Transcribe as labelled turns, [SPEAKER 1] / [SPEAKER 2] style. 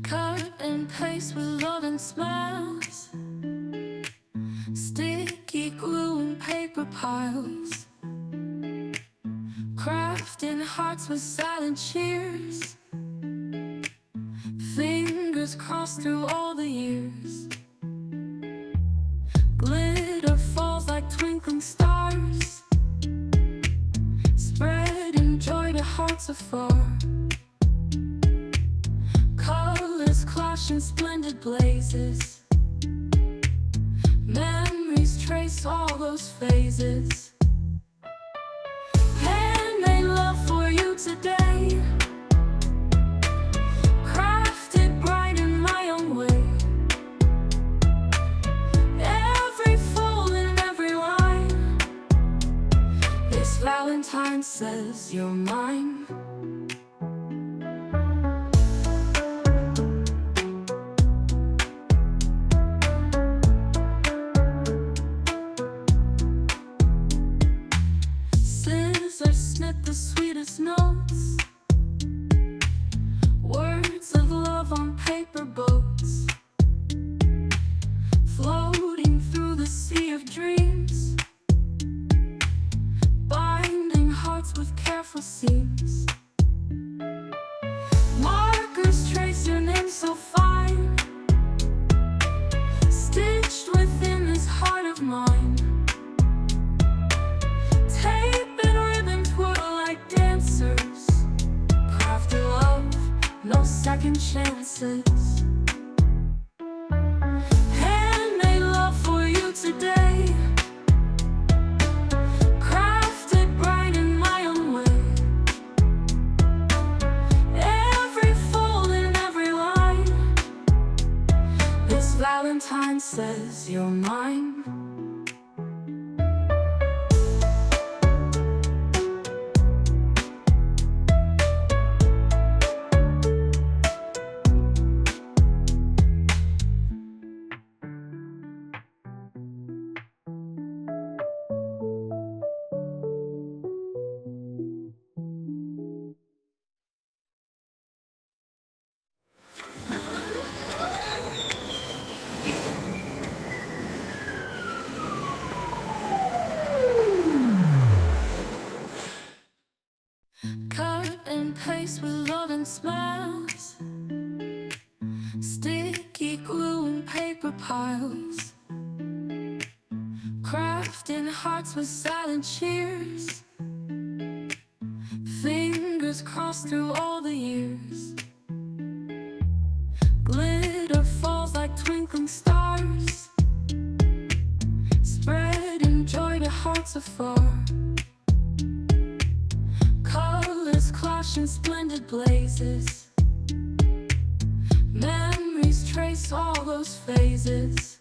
[SPEAKER 1] Cut and paste with love and smiles, sticky glue and paper piles, crafting hearts with silent cheers, fingers crossed through all the years. Glitter falls like twinkling stars, spreading joy to hearts afar. Colors clash in splendid blazes, memories trace all those phases. Handmade love for you today, crafted bright in my own way. Every fold and every line, this Valentine says you're mine. Snip the sweetest notes, words of love on paper boats, floating through the sea of dreams, binding hearts with careful seams. Markers trace your name so fine, stitched within this heart of mine. No second chances. Handmade love for you today, crafted bright in my own way. Every fold and every line, this Valentine says you're mine. Cut and paste with love and smiles, sticky glue and paper piles, crafting hearts with silent cheers, fingers crossed through all the years. Glitter falls like twinkling stars, spreading joy to hearts afar. Colors clash in splendid blazes, memories trace all those phases.